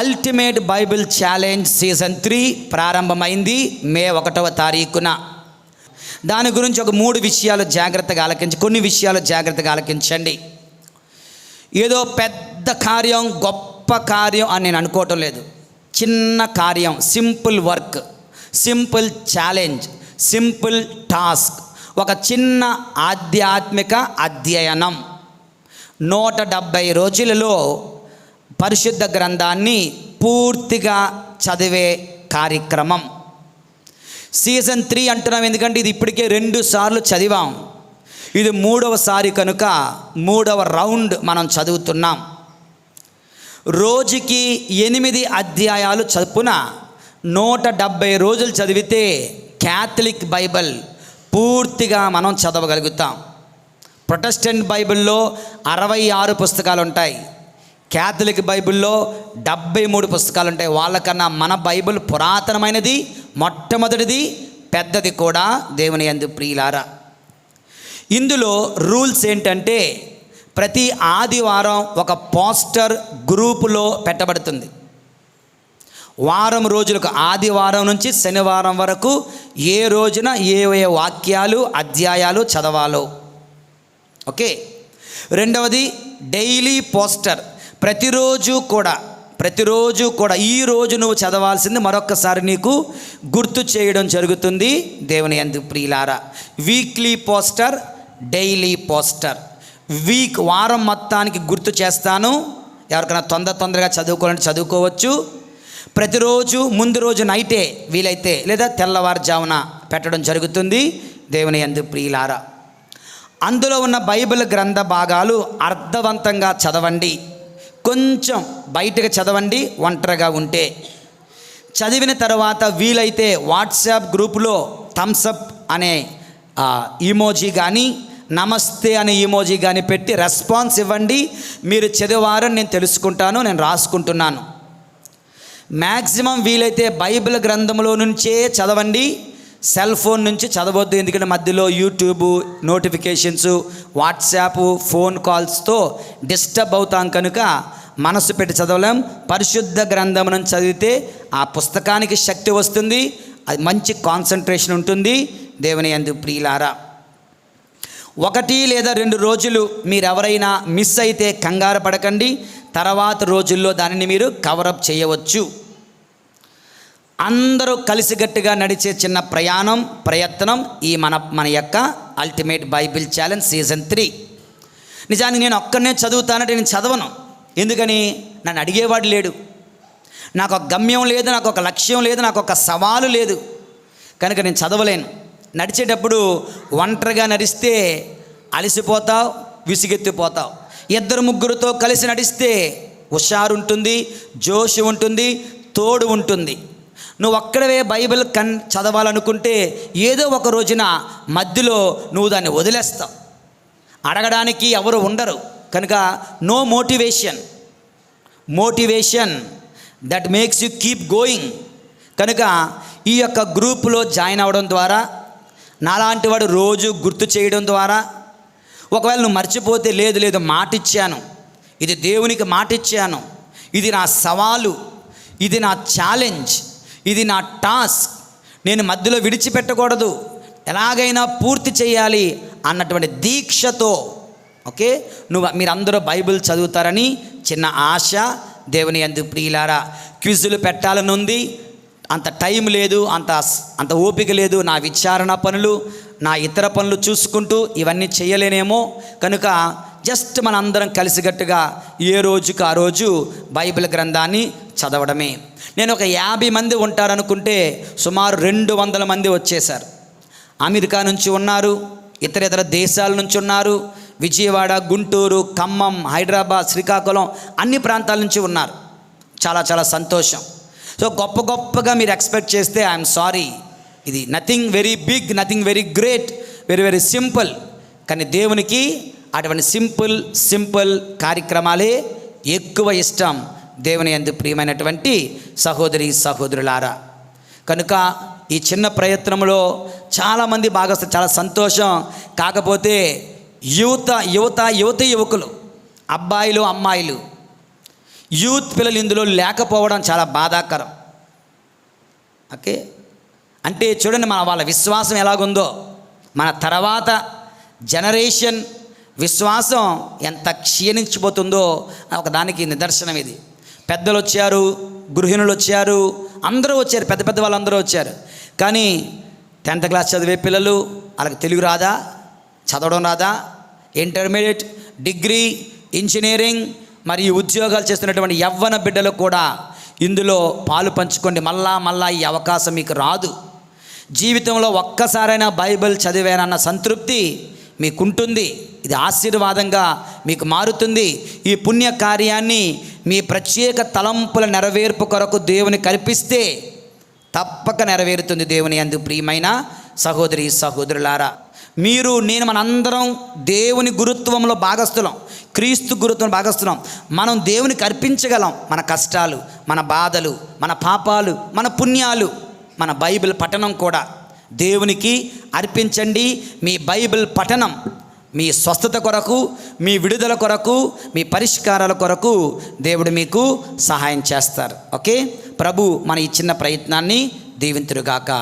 Ultimate Bible challenge season 3 ప్రారంభమైంది మే 1వ తారీఖున. దాని గురించి ఒక 3 విషయాలు జాగ్రత్తగా కొన్ని విషయాలు జాగ్రత్తగా ఆలకించండి. ఏదో పెద్ద కార్యం, గొప్ప కార్యం అని నేను అనుకోవటం లేదు. చిన్న కార్యం, simple work, simple challenge, simple task, ఒక చిన్న ఆధ్యాత్మిక అధ్యయనం. 170 రోజులలో పరిశుద్ధ గ్రంథాన్ని పూర్తిగా చదివే కార్యక్రమం. సీజన్ 3 అంటున్నాం ఎందుకంటే ఇది ఇప్పటికే 2 సార్లు చదివాం. ఇది 3వ సారి కనుక 3వ రౌండ్ మనం చదువుతున్నాం. రోజుకి 8 అధ్యాయాలు చదువున 170 రోజులు చదివితే క్యాథలిక్ బైబిల్ పూర్తిగా మనం చదవగలుగుతాం. ప్రొటెస్టెంట్ బైబిల్లో 66 పుస్తకాలు ఉంటాయి. క్యాథలిక్ బైబిల్లో 73 పుస్తకాలు ఉంటాయి. వాళ్ళకన్నా మన బైబిల్ పురాతనమైనది, మొట్టమొదటిది, పెద్దది కూడా. దేవుని యందు ప్రియులారా, ఇందులో రూల్స్ ఏంటంటే ప్రతి ఆదివారం ఒక పోస్టర్ గ్రూపులో పెట్టబడుతుంది. వారం రోజులకు, ఆదివారం నుంచి శనివారం వరకు ఏ రోజున ఏ వాక్యాలు, అధ్యాయాలు చదవాలో. ఓకే. రెండవది డైలీ పోస్టర్. ప్రతిరోజు కూడా ఈరోజు నువ్వు చదవాల్సింది మరొక్కసారి నీకు గుర్తు చేయడం జరుగుతుంది. దేవుని యందు ప్రియులారా, వీక్లీ పోస్టర్, డైలీ పోస్టర్. వారం మొత్తానికి గుర్తు చేస్తాను. ఎవరికైనా తొందరగా చదువుకోవాలంటే చదువుకోవచ్చు. ప్రతిరోజు ముందు రోజు నైటే వీలైతే, లేదా తెల్లవారుజామున పెట్టడం జరుగుతుంది. దేవుని యందు ప్రియులారా, అందులో ఉన్న బైబిల్ గ్రంథ భాగాలు అర్థవంతంగా చదవండి. కొంచెం బయటకు చదవండి ఒంటరిగా ఉంటే. చదివిన తర్వాత వీలైతే వాట్సాప్ గ్రూపులో థమ్సప్ అనే ఈమోజీ కానీ, నమస్తే అనే ఈమోజీ కానీ పెట్టి రెస్పాన్స్ ఇవ్వండి. మీరు చదివారని నేను తెలుసుకుంటాను, నేను రాసుకుంటున్నాను. మ్యాక్సిమం వీలైతే బైబిల్ గ్రంథంలో నుంచే చదవండి, సెల్ ఫోన్ నుంచి చదవద్దు. ఎందుకంటే మధ్యలో యూట్యూబ్ నోటిఫికేషన్స్, వాట్సాప్, ఫోన్ కాల్స్తో డిస్టర్బ్ అవుతాం కనుక మనసు పెట్టి చదవలేం. పరిశుద్ధ గ్రంథం నుంచి చదివితే ఆ పుస్తకానికి శక్తి వస్తుంది, అది మంచి కాన్సన్ట్రేషన్ ఉంటుంది. దేవుని యందు ప్రియులారా, 1 లేదా 2 రోజులు మీరు ఎవరైనా మిస్ అయితే కంగారు పడకండి. తర్వాత రోజుల్లో దానిని మీరు కవరప్ చేయవచ్చు. అందరూ కలిసిగట్టుగా నడిచే చిన్న ప్రయత్నం ఈ మన యొక్క అల్టిమేట్ బైబిల్ ఛాలెంజ్ సీజన్ 3. నిజానికి నేను ఒక్కనే చదువుతానంటే నేను చదవను. ఎందుకని? నన్ను అడిగేవాడు లేడు, నాకు ఒక గమ్యం లేదు, నాకు ఒక లక్ష్యం లేదు, నాకు ఒక సవాలు లేదు కనుక నేను చదవలేను. నడిచేటప్పుడు ఒంటరిగా నడిస్తే అలసిపోతావు, విసిగెత్తిపోతావు. 2-3తో కలిసి నడిస్తే హుషారు ఉంటుంది, జోష్ ఉంటుంది, తోడు ఉంటుంది. నువ్వు ఒక్కడవే బైబిల్ చదవాలనుకుంటే ఏదో ఒక రోజున మధ్యలో నువ్వు దాన్ని వదిలేస్తావు. అడగడానికి ఎవరు ఉండరు కనుక no motivation that makes you keep going. కనుక ఈ యొక్క గ్రూపులో జాయిన్ అవ్వడం ద్వారా, నాలాంటి వాడు రోజు గుర్తు చేయడం ద్వారా, ఒకవేళ నువ్వు మర్చిపోతే లేదు మాటిచ్చాను, ఇది దేవునికి మాటిచ్చాను, ఇది నా సవాలు, ఇది నా ఛాలెంజ్, ఇది నా టాస్క్, నేను మధ్యలో విడిచిపెట్టకూడదు, ఎలాగైనా పూర్తి చేయాలి అన్నటువంటి దీక్షతో, ఓకే, మీరందరూ బైబిల్ చదువుతారని చిన్న ఆశ. దేవుని యందు ప్రియులారా, క్విజులు పెట్టాలని ఉంది, అంత టైం లేదు, అంత ఓపిక లేదు. నా విచారణ పనులు, నా ఇతర పనులు చూసుకుంటూ ఇవన్నీ చేయలేనేమో. కనుక జస్ట్ మనందరం కలిసిగట్టుగా ఏ రోజుకు ఆ రోజు బైబిల్ గ్రంథాన్ని చదవడమే. నేను ఒక 50 మంది ఉంటారనుకుంటే సుమారు 200 మంది వచ్చేశారు. అమెరికా నుంచి ఉన్నారు, ఇతర దేశాల నుంచి ఉన్నారు, విజయవాడ, గుంటూరు, ఖమ్మం, హైదరాబాద్, శ్రీకాకుళం అన్ని ప్రాంతాల నుంచి ఉన్నారు. చాలా చాలా సంతోషం. సో గొప్పగా మీరు ఎక్స్పెక్ట్ చేస్తే ఐఎమ్ సారీ. ఇది nothing very big, nothing very great, very simple. కానీ దేవునికి అటువంటి సింపుల్ కార్యక్రమాలే ఎక్కువ ఇష్టం. దేవుని యందు ప్రియమైనటువంటి సహోదరులారా, కనుక ఈ చిన్న ప్రయత్నంలో చాలామంది భాగస్తులు, చాలా సంతోషం. కాకపోతే యువకులు, అబ్బాయిలు, అమ్మాయిలు యూత్ పిల్లలు ఇందులో లేకపోవడం చాలా బాధాకరం. ఓకే, అంటే చూడండి మన వాళ్ళ విశ్వాసం ఎలాగుందో, మన తర్వాత జనరేషన్ విశ్వాసం ఎంత క్షీణించిపోతుందో ఒకదానికి నిదర్శనం ఇది. పెద్దలు వచ్చారు, గృహిణులు వచ్చారు, అందరూ వచ్చారు, పెద్ద పెద్ద వాళ్ళందరూ వచ్చారు. కానీ 10th క్లాస్ చదివే పిల్లలు, వాళ్ళకి తెలుగు రాదా, చదవడం రాదా, ఇంటర్మీడియట్, డిగ్రీ, ఇంజనీరింగ్ మరియు ఉద్యోగాలు చేస్తున్నటువంటి యవ్వన బిడ్డలు కూడా ఇందులో పాలు పంచుకోండి. మళ్ళా ఈ అవకాశం మీకు రాదు. జీవితంలో ఒక్కసారైనా బైబిల్ చదివానన్న సంతృప్తి మీకుంటుంది. ఇది ఆశీర్వాదంగా మీకు మారుతుంది. ఈ పుణ్య కార్యాన్ని మీ ప్రత్యేక తలంపుల నెరవేర్పు కొరకు దేవుని కల్పిస్తే తప్పక నెరవేరుతుంది. దేవుని యందు ప్రియమైన సహోదరి సహోదరులారా, మీరు నేను మనందరం దేవుని గురుత్వంలో భాగస్థులం, క్రీస్తు గురుత్వం భాగస్థులం. మనం దేవునికి అర్పించగలం మన కష్టాలు, మన బాధలు, మన పాపాలు, మన పుణ్యాలు, మన బైబిల్ పఠనం కూడా దేవునికి అర్పించండి. మీ బైబిల్ పఠనం మీ స్వస్థత కొరకు, మీ విడుదల కొరకు, మీ పరిష్కారాల కొరకు దేవుడు మీకు సహాయం చేస్తారు. ఓకే, ప్రభు మన ఈ చిన్న ప్రయత్నాన్ని దీవింతురుగాక.